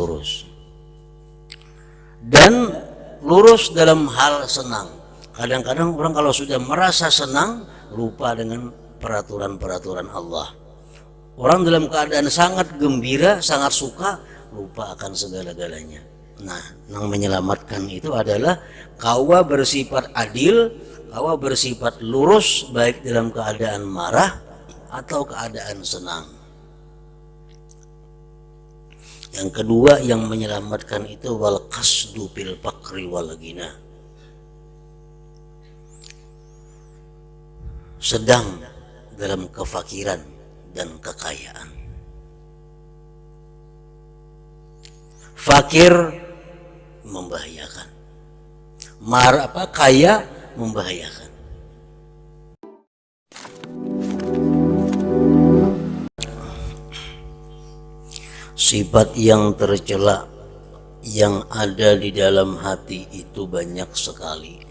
lurus. Dan lurus dalam hal senang. Kadang-kadang orang kalau sudah merasa senang lupa dengan peraturan-peraturan Allah. Orang dalam keadaan sangat gembira, sangat suka, lupa akan segala-galanya. Nah, yang menyelamatkan itu adalah kawa bersifat adil, kawa bersifat lurus baik dalam keadaan marah atau keadaan senang. Yang kedua yang menyelamatkan itu wal qasdu fil faqri wal ghina. Sedang dalam kefakiran dan kekayaan. Fakir membahayakan. Kaya membahayakan. Sifat yang tercela yang ada di dalam hati itu banyak sekali.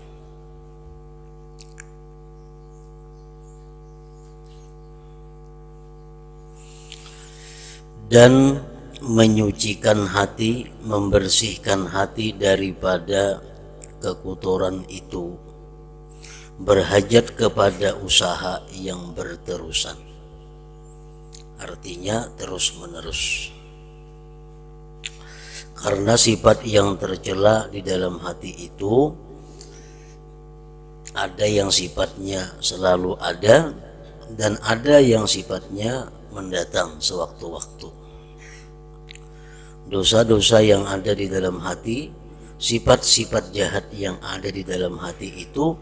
Dan menyucikan hati, membersihkan hati daripada kekotoran itu berhajat kepada usaha yang berterusan. Artinya terus menerus. Karena sifat yang tercela di dalam hati itu ada yang sifatnya selalu ada dan ada yang sifatnya mendatang sewaktu-waktu. Dosa-dosa yang ada di dalam hati, sifat-sifat jahat yang ada di dalam hati itu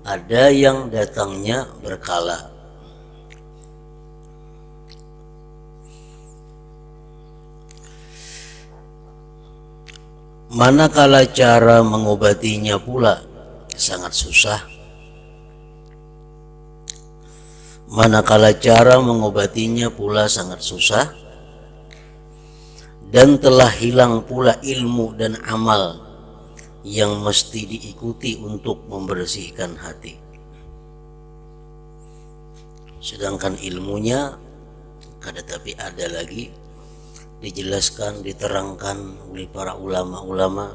ada yang datangnya berkala. Manakala cara mengobatinya pula sangat susah. Manakala cara mengobatinya pula sangat susah. Dan telah hilang pula ilmu dan amal yang mesti diikuti untuk membersihkan hati. Sedangkan ilmunya tapi ada lagi dijelaskan, diterangkan oleh para ulama-ulama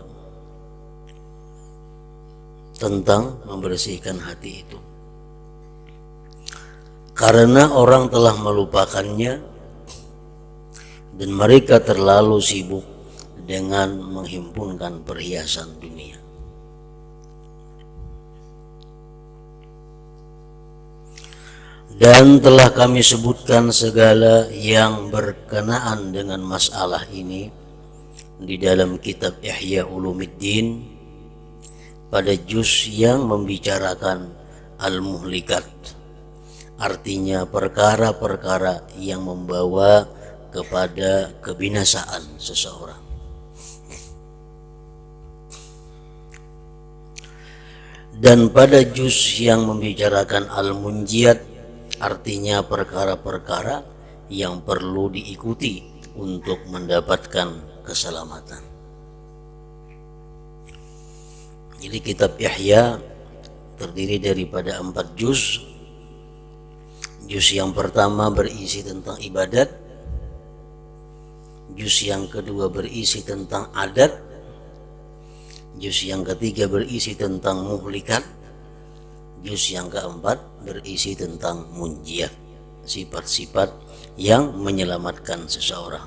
tentang membersihkan hati itu. Karena orang telah melupakannya dan mereka terlalu sibuk dengan menghimpunkan perhiasan dunia. Dan telah kami sebutkan segala yang berkenaan dengan masalah ini di dalam kitab Ihya Ulumuddin pada juz yang membicarakan al-muhlikat, artinya perkara-perkara yang membawa kepada kebinasaan seseorang. Dan pada juz yang membicarakan al-munjiyat, artinya perkara-perkara yang perlu diikuti untuk mendapatkan keselamatan. Jadi kitab Ihya terdiri daripada 4 juz. Juz yang pertama berisi tentang ibadat, juz yang kedua berisi tentang adat, juz yang ketiga berisi tentang muhlikat, juz yang keempat berisi tentang munjiat, sifat-sifat yang menyelamatkan seseorang.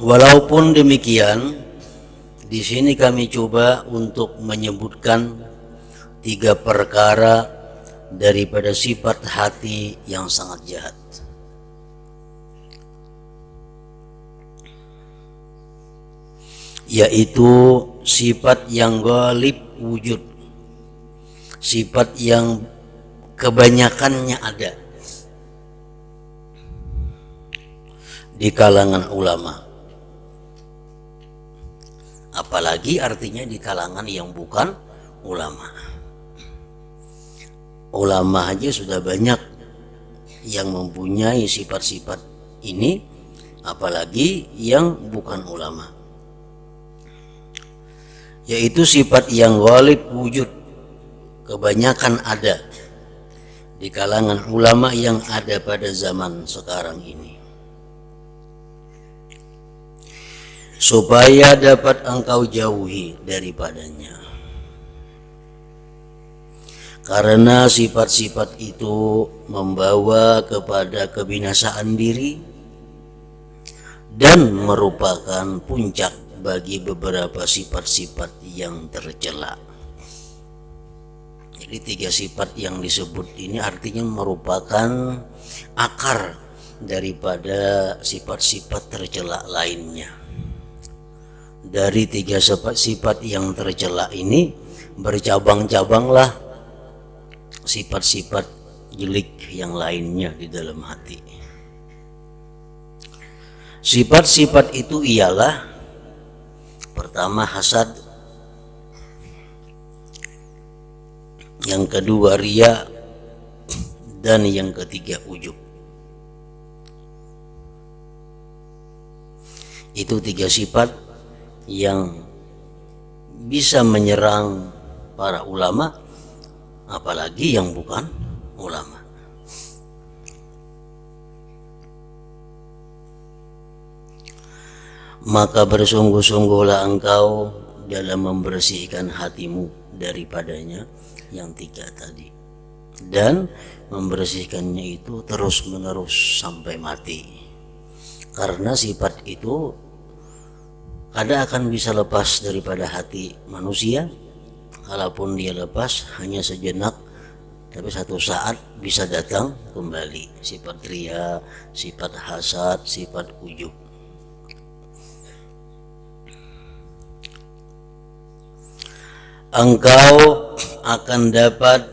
Walaupun demikian, di sini kami coba untuk menyebutkan 3 perkara daripada sifat hati yang sangat jahat. Yaitu sifat yang ghalib wujud, sifat yang kebanyakannya ada di kalangan ulama, apalagi artinya di kalangan yang bukan ulama. Ulama aja sudah banyak yang mempunyai sifat-sifat ini, apalagi yang bukan ulama. Yaitu sifat yang ghalib wujud, kebanyakan ada di kalangan ulama yang ada pada zaman sekarang ini, supaya dapat engkau jauhi daripadanya. Karena sifat-sifat itu membawa kepada kebinasaan diri dan merupakan puncak bagi beberapa sifat-sifat yang tercela. Jadi 3 sifat yang disebut ini artinya merupakan akar daripada sifat-sifat tercela lainnya. Dari 3 sifat yang tercela ini bercabang-cabanglah sifat-sifat jelek yang lainnya di dalam hati. Sifat-sifat itu ialah: pertama, hasad; yang kedua, riya; dan yang ketiga, ujub. Itu 3 sifat yang bisa menyerang para ulama, apalagi yang bukan ulama. Maka bersungguh-sungguhlah engkau dalam membersihkan hatimu daripadanya, yang 3 tadi, dan membersihkannya itu terus menerus sampai mati. Karena sifat itu kadang akan bisa lepas daripada hati manusia. Kalaupun dia lepas hanya sejenak, tapi satu saat bisa datang kembali. Sifat riya, sifat hasad, sifat ujub. Engkau akan dapat,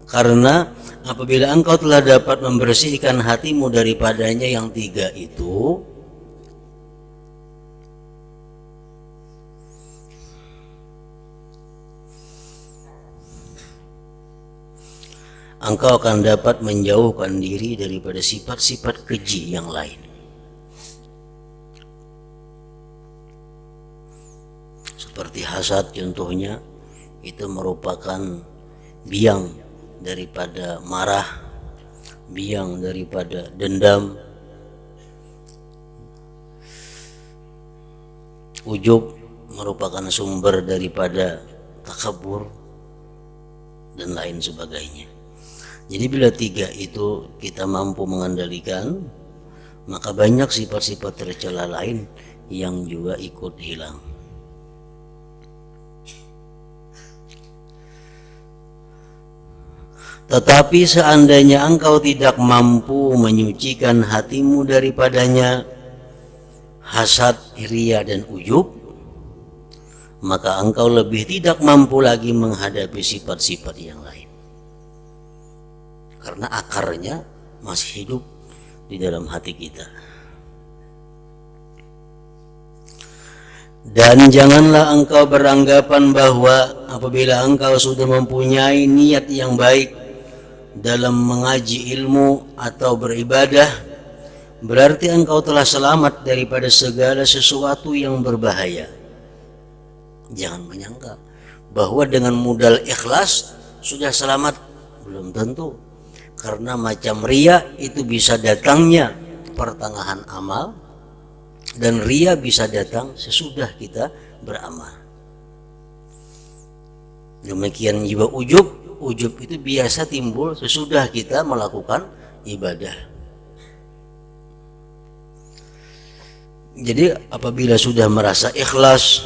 karena apabila engkau telah dapat membersihkan hatimu daripadanya yang 3 itu, engkau akan dapat menjauhkan diri daripada sifat-sifat keji yang lain. Seperti hasad contohnya, itu merupakan biang daripada marah, biang daripada dendam. Ujub merupakan sumber daripada takabur dan lain sebagainya. Jadi bila 3 itu kita mampu mengendalikan, maka banyak sifat-sifat tercela lain yang juga ikut hilang. Tetapi seandainya engkau tidak mampu menyucikan hatimu daripadanya hasad, riya, dan ujub, maka engkau lebih tidak mampu lagi menghadapi sifat-sifat yang lain. Karena akarnya masih hidup di dalam hati kita. Dan janganlah engkau beranggapan bahwa apabila engkau sudah mempunyai niat yang baik dalam mengaji ilmu atau beribadah, berarti engkau telah selamat daripada segala sesuatu yang berbahaya. Jangan menyangka bahwa dengan modal ikhlas sudah selamat, belum tentu. Karena macam riya itu bisa datangnya pertengahan amal, dan riya bisa datang sesudah kita beramal. Demikian juga ujub. Ujub itu biasa timbul sesudah kita melakukan ibadah. Jadi apabila sudah merasa ikhlas,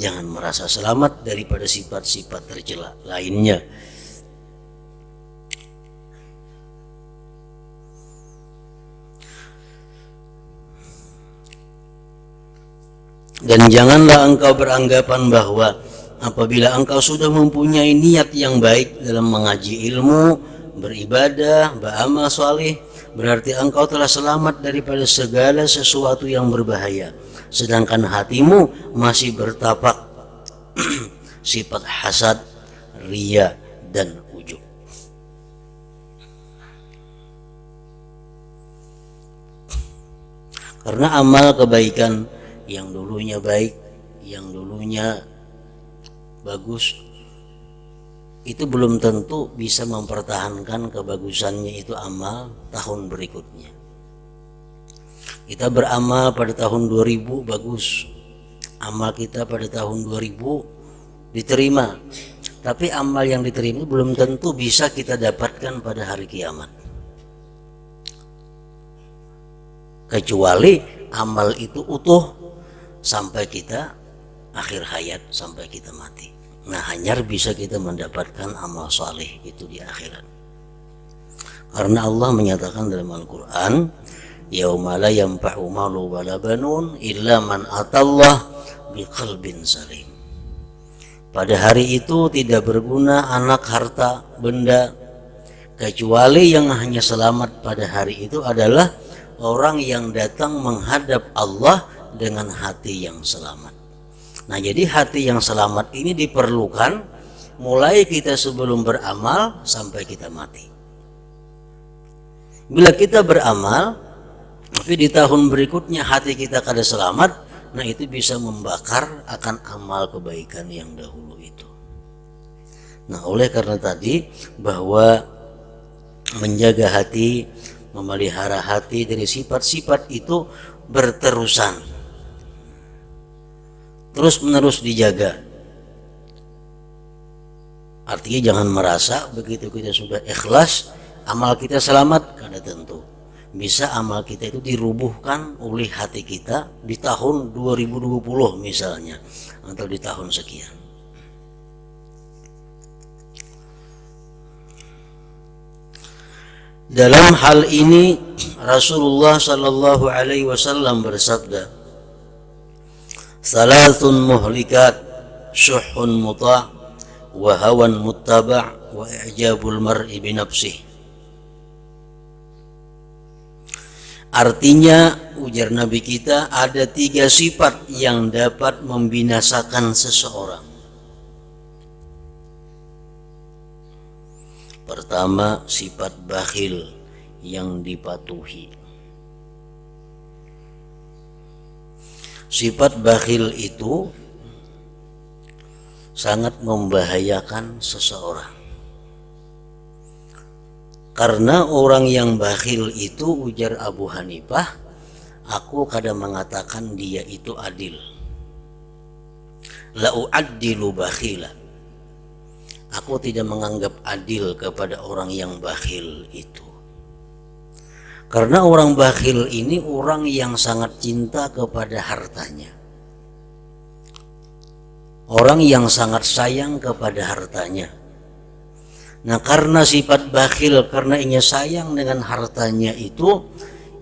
jangan merasa selamat daripada sifat-sifat tercela lainnya. Dan janganlah engkau beranggapan bahwa apabila engkau sudah mempunyai niat yang baik dalam mengaji ilmu, beribadah, beramal saleh, berarti engkau telah selamat daripada segala sesuatu yang berbahaya. Sedangkan hatimu masih bertapak sifat hasad, riya, dan ujub. Karena amal kebaikan yang dulunya baik, yang dulunya bagus, itu belum tentu bisa mempertahankan kebagusannya itu amal tahun berikutnya. Kita beramal pada tahun 2000 bagus, amal kita pada tahun 2000 diterima, tapi amal yang diterima belum tentu bisa kita dapatkan pada hari kiamat, kecuali amal itu utuh sampai kita akhir hayat, sampai kita mati. Nah, hanya bisa kita mendapatkan amal saleh itu di akhirat. Karena Allah menyatakan dalam Al-Quran, yauma la yanfa'u malu wala banun illa man atallah biqalbin salim. Pada hari itu tidak berguna anak, harta, benda, kecuali yang hanya selamat pada hari itu adalah orang yang datang menghadap Allah dengan hati yang selamat. Nah, jadi hati yang selamat ini diperlukan mulai kita sebelum beramal sampai kita mati. Bila kita beramal tapi di tahun berikutnya hati kita kada selamat, nah itu bisa membakar akan amal kebaikan yang dahulu itu. Nah, oleh karena tadi bahwa menjaga hati, memelihara hati dari sifat-sifat itu berterusan, terus menerus dijaga. Artinya jangan merasa begitu kita sudah ikhlas amal kita selamat, kada tentu. Bisa amal kita itu dirubuhkan oleh hati kita di tahun 2020 misalnya, atau di tahun sekian. Dalam hal ini Rasulullah sallallahu alaihi wasallam bersabda, Salasun muhlikat, syuhun muta' wa hawan muttaba' wa i'jabul mar'i binafsih. Artinya, ujar Nabi kita, ada 3 sifat yang dapat membinasakan seseorang. Pertama, sifat bakhil yang dipatuhi. Sifat bakhil itu sangat membahayakan seseorang. Karena orang yang bakhil itu, ujar Abu Hanifah, aku kadang mengatakan dia itu adil. La u'addilu bakhila. Aku tidak menganggap adil kepada orang yang bakhil itu. Karena orang bakhil ini orang yang sangat cinta kepada hartanya. Orang yang sangat sayang kepada hartanya. Nah, karena sifat bakhil, karena ia sayang dengan hartanya itu,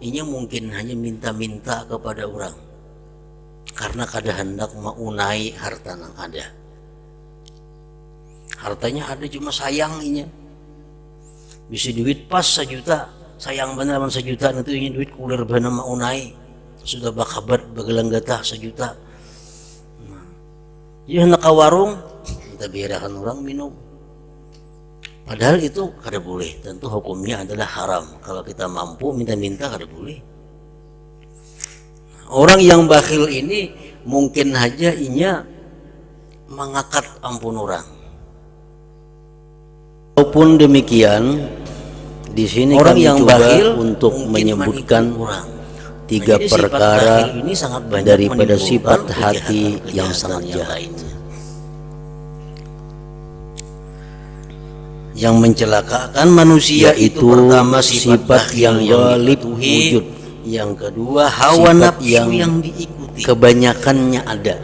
ia mungkin hanya minta-minta kepada orang. Karena kada hendak maunai harta yang ada. Hartanya ada cuma sayang inya. Bisa duit pas 1 juta. Sayang benar man 1 juta, nanti ini duit kulir bana maunai, sudah bakabat bagelang gatah 1 juta. Nah, dia hendak ke warung, kita biarkan orang minum. Padahal itu kada boleh, tentu hukumnya adalah haram. Kalau kita mampu minta-minta kada boleh. Orang yang bakhil ini mungkin saja inya mengakat ampun orang. Walaupun demikian, di sini orang yang bakhil untuk menyebutkan 3 perkara ini sangat banyak daripada sifat hati yang sangat jahat, yang mencelakakan manusia. Itu pertama sifat yang ghalib wujud, yang kedua hawa nafsu yang diikuti, kebanyakannya ada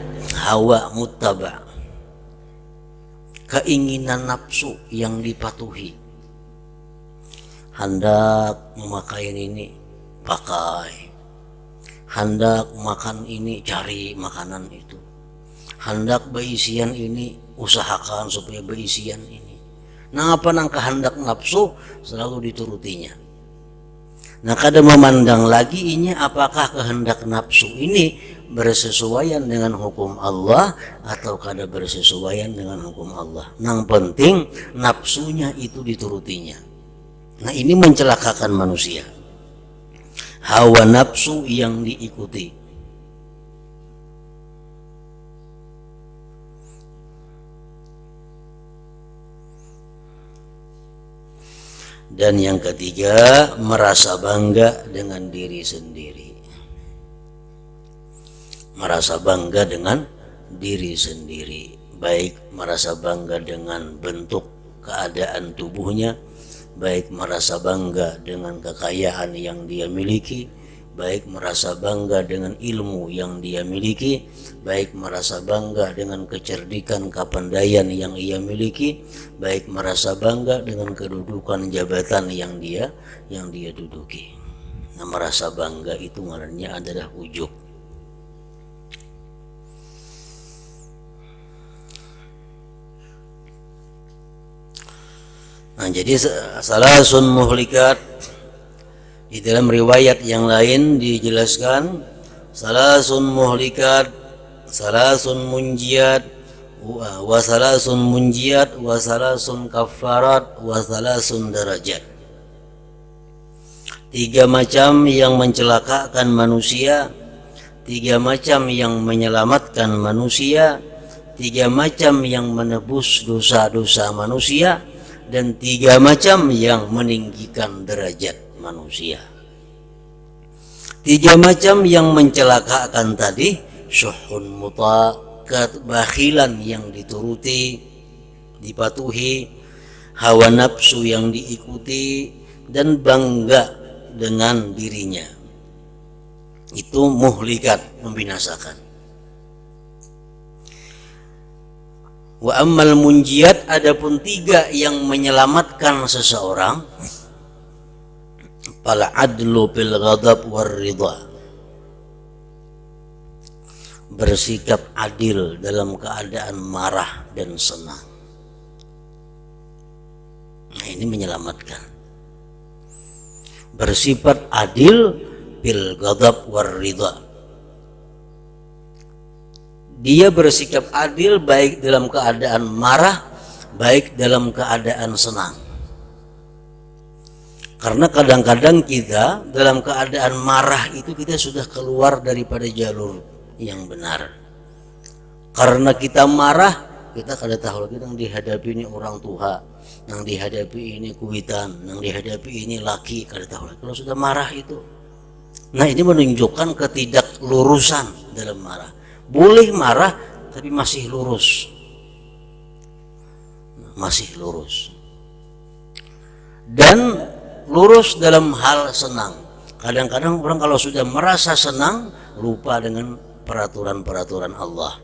hawa muttaba', keinginan nafsu yang dipatuhi. Hendak memakai ini pakai, hendak makan ini cari makanan itu, hendak beisian ini usahakan supaya beisian ini. Nah, apa nang kehendak nafsu selalu diturutinya. Nah, kada memandang lagi ini apakah kehendak nafsu ini bersesuaian dengan hukum Allah atau kada bersesuaian dengan hukum Allah. Nang penting nafsunya itu diturutinya. Nah, ini mencelakakan manusia. Hawa nafsu yang diikuti. Dan yang ketiga, merasa bangga dengan diri sendiri. Merasa bangga dengan diri sendiri, baik merasa bangga dengan bentuk keadaan tubuhnya, baik merasa bangga dengan kekayaan yang dia miliki, baik merasa bangga dengan ilmu yang dia miliki, baik merasa bangga dengan kecerdikan kepandaian yang ia miliki, baik merasa bangga dengan kedudukan jabatan yang dia duduki. Nah, merasa bangga itu ngarannya adalah ujub. Nah, jadi salasun muhlikat, di dalam riwayat yang lain dijelaskan salasun muhlikat, salasun munjiat, wa salasun munjiat, wa salasun kafarat, wa salasun darajat. 3 macam yang mencelakakan manusia, 3 macam yang menyelamatkan manusia, 3 macam yang menebus dosa-dosa manusia, dan 3 macam yang meninggikan derajat manusia. 3 macam yang mencelakakan tadi, syuhun muta, kebakhilan yang dituruti, dipatuhi, hawa nafsu yang diikuti, dan bangga dengan dirinya. Itu muhlikat, membinasakan. Wa ammal munjiat, adapun 3 yang menyelamatkan seseorang, fal adlu bil ghadab war ridha, bersikap adil dalam keadaan marah dan senang. Nah, ini menyelamatkan. Bersifat adil bil ghadab war ridha, dia bersikap adil baik dalam keadaan marah, baik dalam keadaan senang. Karena kadang-kadang kita dalam keadaan marah itu kita sudah keluar daripada jalur yang benar. Karena kita marah, kita kada tahu lagi yang dihadapi ini orang tua, yang dihadapi ini kuitan, yang dihadapi ini laki, kada tahu lagi. Kalau sudah marah itu, nah ini menunjukkan ketidaklurusan dalam marah. Boleh marah tapi masih lurus, masih lurus, dan lurus dalam hal senang. Kadang-kadang orang kalau sudah merasa senang lupa dengan peraturan-peraturan Allah.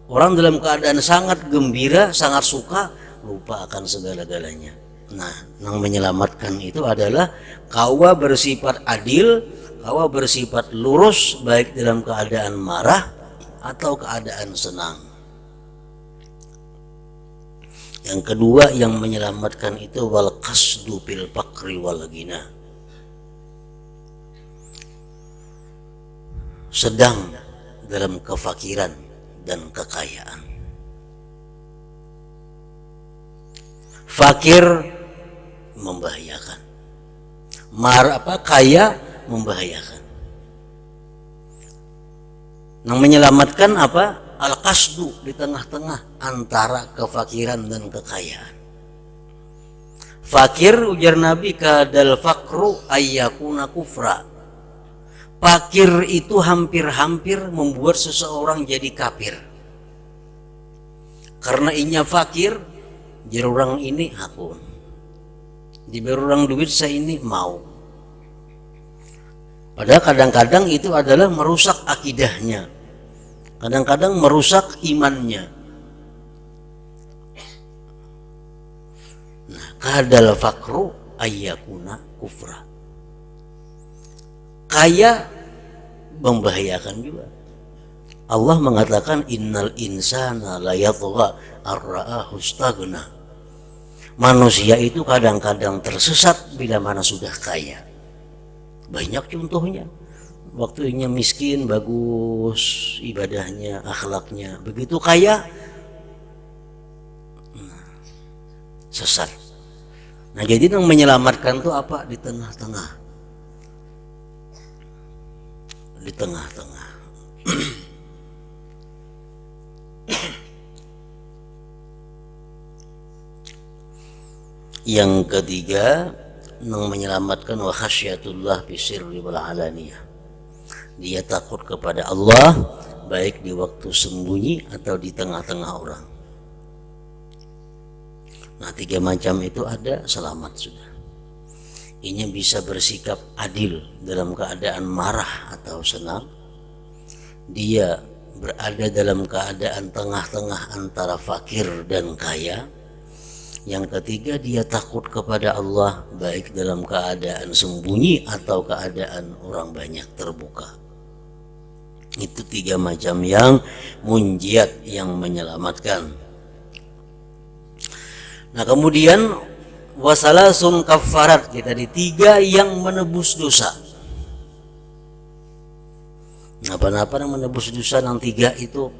Orang dalam keadaan sangat gembira, sangat suka, lupa akan segala-galanya. Nah, yang menyelamatkan itu adalah kawa bersifat adil, kawa bersifat lurus baik dalam keadaan marah atau keadaan senang. Yang kedua yang menyelamatkan itu wal qasdu bil faqri wal ghina, sedang dalam kefakiran dan kekayaan. Fakir membahayakan, kaya membahayakan. Yang menyelamatkan apa? Al-qasdu, di tengah-tengah antara kefakiran dan kekayaan. Fakir, ujar Nabi, kadal fakru ayyakuna kufra. Fakir itu hampir-hampir membuat seseorang jadi kafir. Karena inya fakir, jadi orang ini hakun, diberi orang duit saya ini mau. Padahal kadang-kadang itu adalah merusak akidahnya, kadang-kadang merusak imannya. Nah, kadal fakru ayyakuna kufra, kaya membahayakan juga. Allah mengatakan innal insana la yatgha ar-ra'ahu istaghna. Manusia itu kadang-kadang tersesat bila mana sudah kaya. Banyak contohnya. Waktunya miskin bagus ibadahnya, akhlaknya. Begitu kaya sesat. Nah, jadi yang menyelamatkan itu apa? Di tengah-tengah. Di tengah-tengah. Yang ketiga, yang menyelamatkan wa khasyatullah fi sirri wal alaniyah. Dia takut kepada Allah baik di waktu sembunyi atau di tengah-tengah orang. Nah, 3 macam itu ada, selamat sudah. Ini bisa bersikap adil dalam keadaan marah atau senang. Dia berada dalam keadaan tengah-tengah antara fakir dan kaya. Yang ketiga, dia takut kepada Allah baik dalam keadaan sembunyi atau keadaan orang banyak terbuka. Itu 3 macam yang munjiat, yang menyelamatkan. Nah, kemudian wasalasun kafarat, kita di 3 yang menebus dosa. Apa-apa yang menebus dosa, yang 3 itu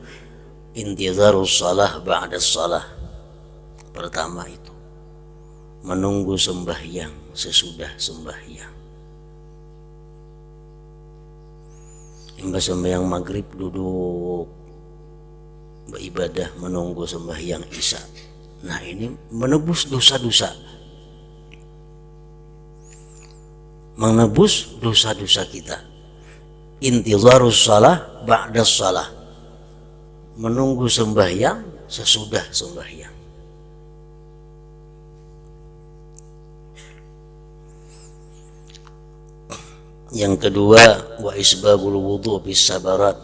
intizarus salah ba'das salah. Pertama itu menunggu sembahyang sesudah sembahyang. Imbas sembahyang maghrib duduk beribadah menunggu sembahyang isya. Nah, ini menebus dosa-dosa, menebus dosa-dosa kita. Intizarus salah ba'das salah, menunggu sembahyang sesudah sembahyang. Yang kedua, wa isbagul wudu bis sabarat,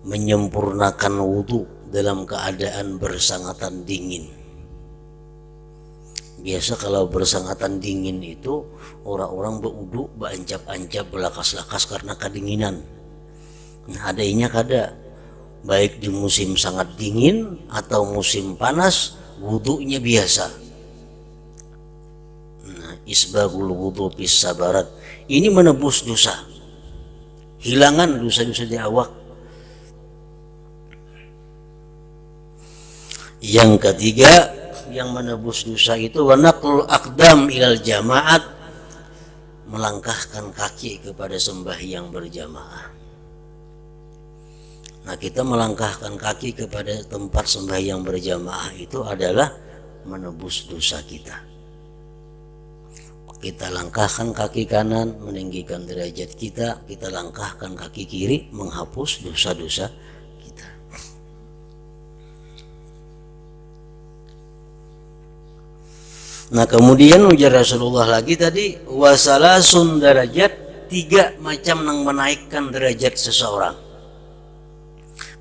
menyempurnakan wudu dalam keadaan bersangatan dingin. Biasa kalau bersangatan dingin itu orang-orang berwudu beancap-ancap, belakas-lakas karena kedinginan. Nah, adanya kada, baik di musim sangat dingin atau musim panas, wudunya biasa. Nah, isbagul wudu bis sabarat, ini menebus dosa, hilangan dosa-dosa di awak. Yang ketiga yang menebus dosa itu wanaqul aqdam ilal jamaat, melangkahkan kaki kepada sembahyang berjamaah. Nah, kita melangkahkan kaki kepada tempat sembahyang berjamaah itu adalah menebus dosa kita. Kita langkahkan kaki kanan meninggikan derajat kita, kita langkahkan kaki kiri menghapus dosa-dosa kita. Nah, kemudian ujar Rasulullah lagi tadi, wasalasun derajat, 3 macam yang menaikkan derajat seseorang.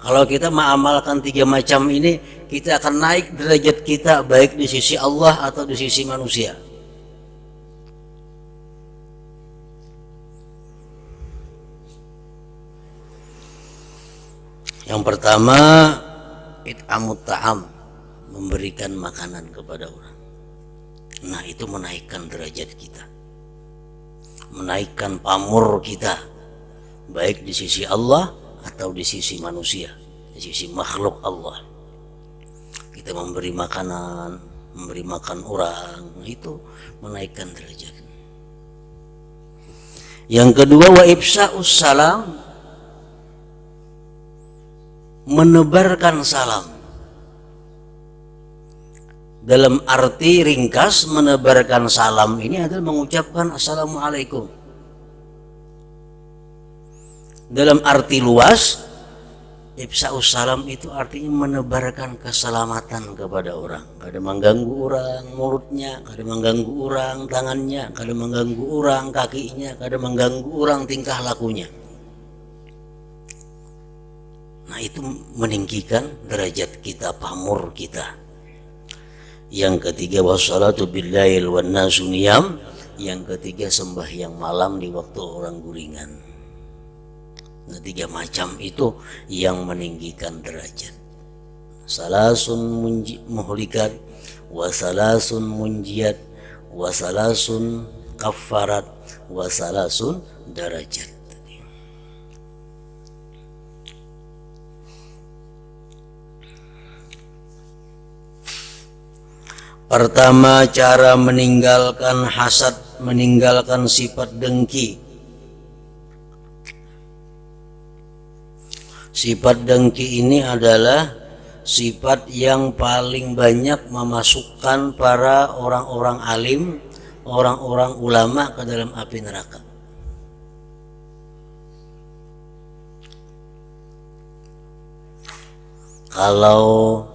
Kalau kita mengamalkan 3 macam ini, kita akan naik derajat kita baik di sisi Allah atau di sisi manusia. Yang pertama, it'amut ta'am, memberikan makanan kepada orang. Nah, itu menaikkan derajat kita, menaikkan pamor kita baik di sisi Allah atau di sisi manusia, di sisi makhluk Allah. Kita memberi makanan, memberi makan orang, itu menaikkan derajat. Yang kedua, wa ifsa'us salam, menebarkan salam. Dalam arti ringkas, menebarkan salam ini adalah mengucapkan assalamualaikum. Dalam arti luas, ifsa'us salam itu artinya menebarkan keselamatan kepada orang. Kada mengganggu orang mulutnya, kada mengganggu orang tangannya, kada mengganggu orang kakinya, kada mengganggu orang tingkah lakunya. Nah, itu meninggikan derajat kita, pamor kita. Yang ketiga, wassalatu billail wan nasu niyam. Yang ketiga, sembahyang malam di waktu orang guringan. Nah, 3 macam itu yang meninggikan derajat. Salasun muhlikat, wasalasun munjiat, wasalasun kafarat, wasalasun derajat. Pertama, cara meninggalkan hasad, meninggalkan sifat dengki. Sifat dengki ini adalah sifat yang paling banyak memasukkan para orang-orang alim, orang-orang ulama ke dalam api neraka. Kalau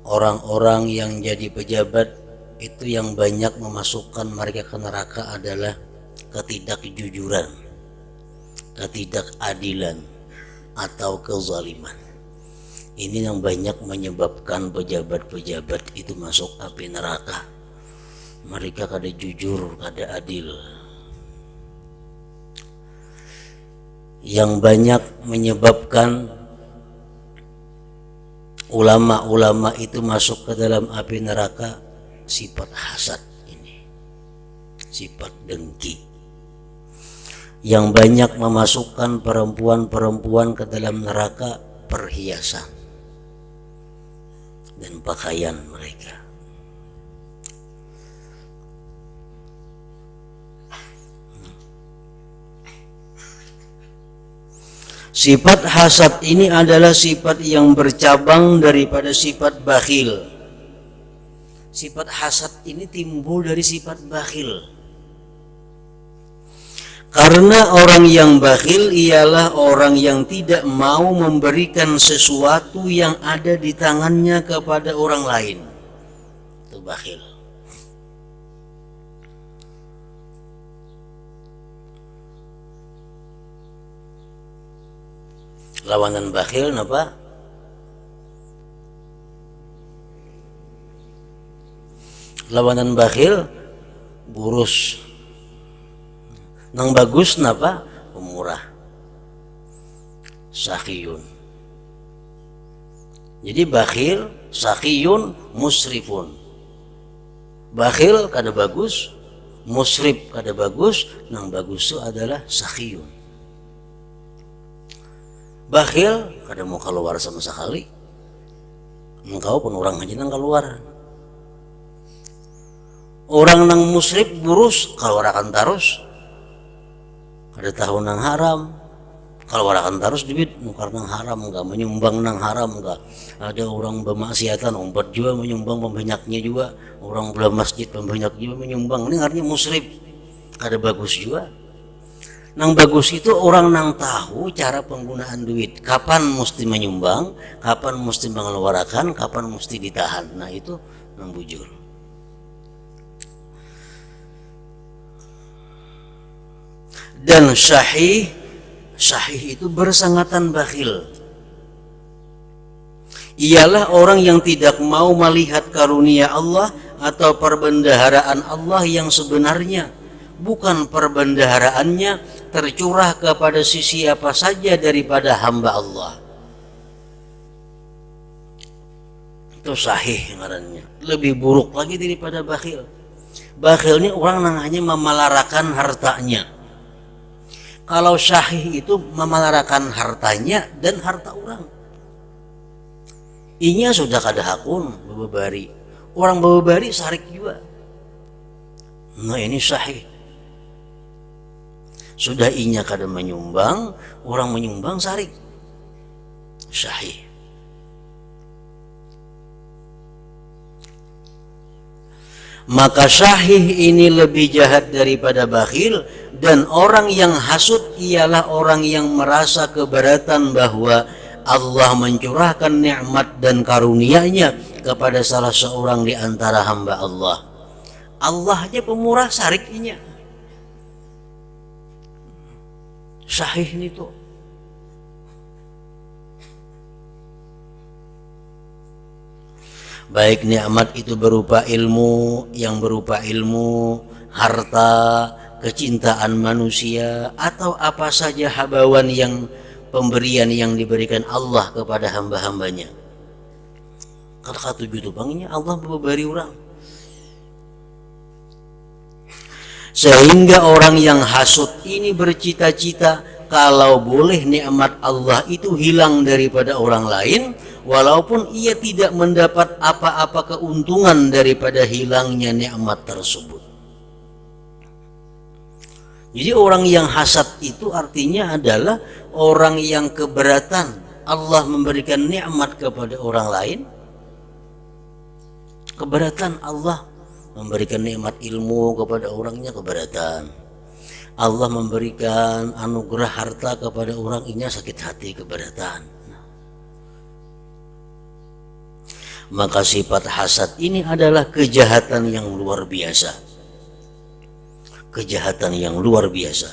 orang-orang yang jadi pejabat itu yang banyak memasukkan mereka ke neraka adalah ketidakjujuran, ketidakadilan, atau kezaliman. Ini yang banyak menyebabkan pejabat-pejabat itu masuk api neraka. Mereka kada jujur, kada adil. Yang banyak menyebabkan ulama-ulama itu masuk ke dalam api neraka sifat hasad ini, sifat dengki. Yang banyak memasukkan perempuan-perempuan ke dalam neraka perhiasan dan pakaian mereka. Sifat hasad ini adalah sifat yang bercabang daripada sifat bakhil. Sifat hasad ini timbul dari sifat bakhil. Karena orang yang bakhil ialah orang yang tidak mau memberikan sesuatu yang ada di tangannya kepada orang lain. Itu bakhil. Lawanan bakhil napa? Lawanan bakhil burus. Nang bagus napa? Pemurah. Sakhiyun. Jadi bakhil, sakhiyun, musrifun. Bakhil kada bagus, musrif kada bagus, nang bagus itu adalah sakhiyun. Bakhil kada mau keluar sama sekali. Engkau pun orang aja nang keluar. Orang nang musrif burus keluar akan terus. Kada tahu nang haram. Keluar akan terus duit nukar nang haram enggak, menyumbang nang haram enggak. Ada orang bermaksiatan umpat juga menyumbang pembanyaknya juga. Orang belah masjid pembanyak juga menyumbang. Ini artinya musrif. Kada bagus juga. Nang bagus itu orang nang tahu cara penggunaan duit, kapan mesti menyumbang, kapan mesti mengeluarkan, kapan mesti ditahan. Nah itu nang bujur. Dan syahih itu bersangatan bakhil. Ialah orang yang tidak mau melihat karunia Allah atau perbendaharaan Allah yang sebenarnya, bukan perbendaharaannya tercurah kepada sisi apa saja daripada hamba Allah. Itu sahih ngarannya. Lebih buruk lagi daripada bakhil. Bakhil ini orang yang hanya memalarakan hartanya. Kalau syahih itu memalarakan hartanya dan harta orang. Inya sudah kada hakun bababari. Orang bababari sarik juga. Nah ini syahih. Sudah inya kada menyumbang, orang menyumbang sarik. Syahih. Maka syahih ini lebih jahat daripada bakhil, dan orang yang hasud ialah orang yang merasa keberatan bahwa Allah mencurahkan nikmat dan karunia-Nya kepada salah seorang di antara hamba Allah. Allah aja pemurah sariknya. Syahih ini tuh. Baik nikmat itu berupa ilmu, yang berupa ilmu, harta, kecintaan manusia, atau apa saja habawan yang pemberian yang diberikan Allah kepada hamba-hambanya. Kata tujuh bangnya Allah memberi orang. Sehingga orang yang hasud ini bercita-cita kalau boleh nikmat Allah itu hilang daripada orang lain, walaupun ia tidak mendapat apa-apa keuntungan daripada hilangnya nikmat tersebut. Jadi orang yang hasad itu artinya adalah orang yang keberatan Allah memberikan nikmat kepada orang lain, keberatan Allah memberikan nikmat ilmu kepada orangnya keberatan. Allah memberikan anugerah harta kepada orang, ini sakit hati, keberatan. Maka sifat hasad ini adalah kejahatan yang luar biasa. Kejahatan yang luar biasa.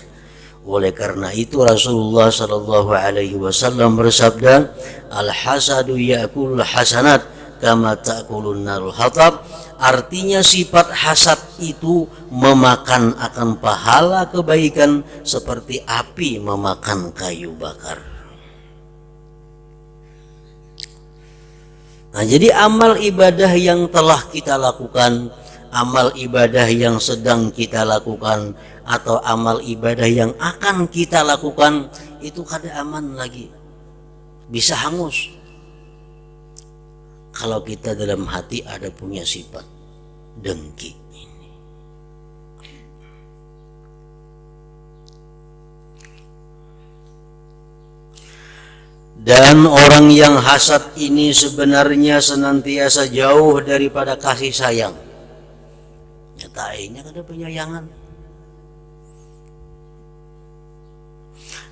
Oleh karena itu Rasulullah sallallahu alaihi wasallam bersabda, al-hasadu ya'kulul hasanat kama ta'kulun narul hatab. Artinya sifat hasad itu memakan akan pahala kebaikan seperti api memakan kayu bakar. Nah, jadi amal ibadah yang telah kita lakukan, amal ibadah yang sedang kita lakukan, atau amal ibadah yang akan kita lakukan, itu kada aman lagi, bisa hangus kalau kita dalam hati ada punya sifat dengki ini. Dan orang yang hasad ini sebenarnya senantiasa jauh daripada kasih sayang. Nyatainya kada penyayangan.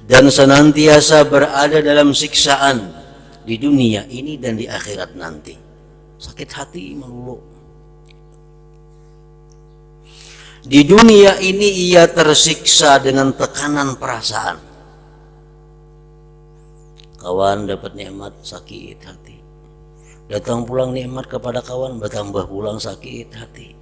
Dan senantiasa berada dalam siksaan di dunia ini dan di akhirat nanti. Sakit hati melulu. Di dunia ini ia tersiksa dengan tekanan perasaan. Kawan dapat nikmat, sakit hati. Datang pulang nikmat kepada kawan, bertambah pulang sakit hati.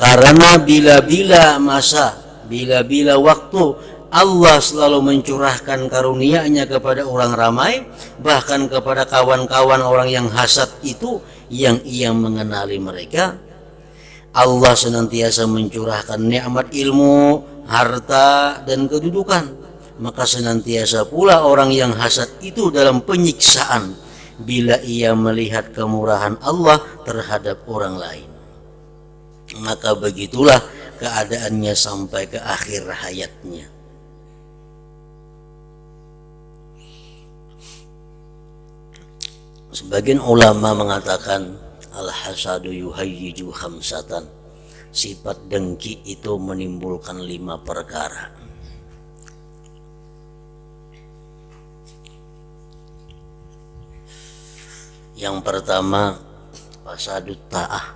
Karena bila-bila masa, bila-bila waktu Allah selalu mencurahkan karunia-Nya kepada orang ramai, bahkan kepada kawan-kawan orang yang hasad itu yang ia mengenali mereka. Allah senantiasa mencurahkan nikmat ilmu, harta, dan kedudukan. Maka senantiasa pula orang yang hasad itu dalam penyiksaan bila ia melihat kemurahan Allah terhadap orang lain. Maka begitulah keadaannya sampai ke akhir hayatnya. Sebagian ulama mengatakan al-hasadu yuhayyiju khamsatan. Sifat dengki itu menimbulkan 5 perkara. Yang pertama, fasadut ta'ah,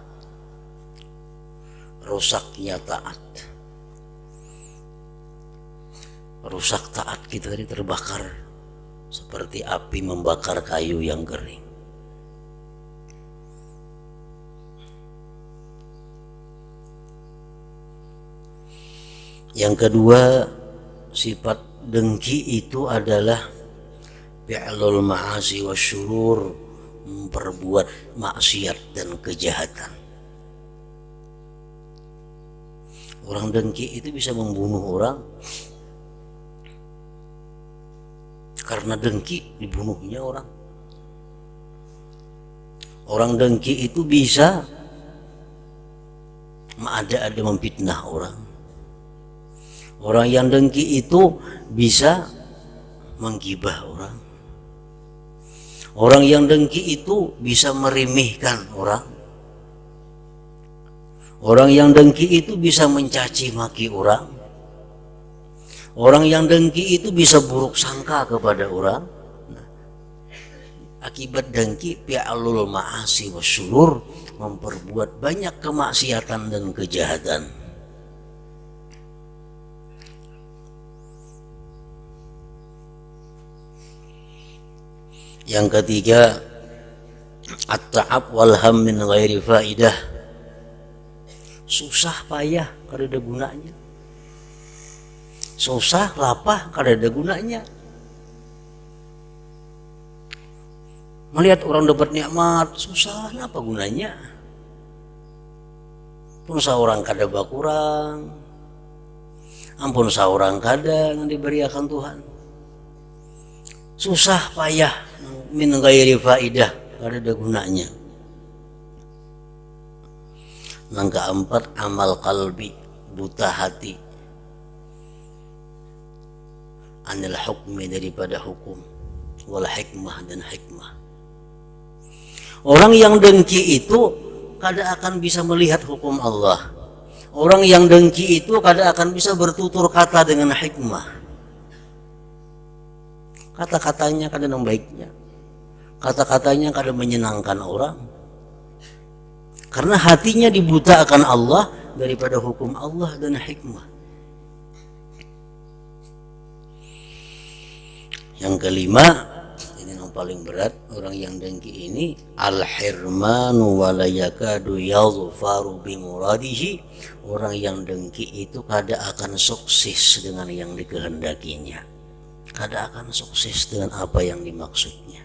rusaknya taat. Rusak taat kita tadi terbakar seperti api membakar kayu yang kering. Yang kedua, sifat dengki itu adalah fi'lul ma'asi wasyurur, memperbuat maksiat dan kejahatan. Orang dengki itu bisa membunuh orang. Karena dengki dibunuhnya orang. Orang dengki itu bisa ada memfitnah orang. Orang yang dengki itu bisa menggibah orang. Orang yang dengki itu bisa meremehkan orang. Orang yang dengki itu bisa mencaci maki orang. Orang yang dengki itu bisa buruk sangka kepada orang. Nah, akibat dengki fi'lul ma'asi wasyurur, memperbuat banyak kemaksiatan dan kejahatan. Yang ketiga, at-ta'ab wal ham min ghairi faidah. Susah payah kada ada gunanya. Susah lapah kada ada gunanya. Melihat orang dapat nikmat, susah apa gunanya? Pun seorang kada bakurang. Ampun seorang kada yang diberikan Tuhan. Susah payah min ghairi faidah, kada ada gunanya. Yang keempat, amal qalbi, buta hati, anil hukmi, daripada hukum, wal hikmah, dan hikmah. Orang yang dengki itu kada akan bisa melihat hukum Allah. Orang yang dengki itu kada akan bisa bertutur kata dengan hikmah. Kata-katanya kada yang baiknya. Kata-katanya kada menyenangkan orang. Karena hatinya dibutakan Allah daripada hukum Allah dan hikmah. Yang kelima, ini yang paling berat, orang yang dengki ini al-hirmanu wa la yakadu yadhfaru bi muradihi. Orang yang dengki itu kada akan sukses dengan yang dikehendakinya. Kada akan sukses dengan apa yang dimaksudnya.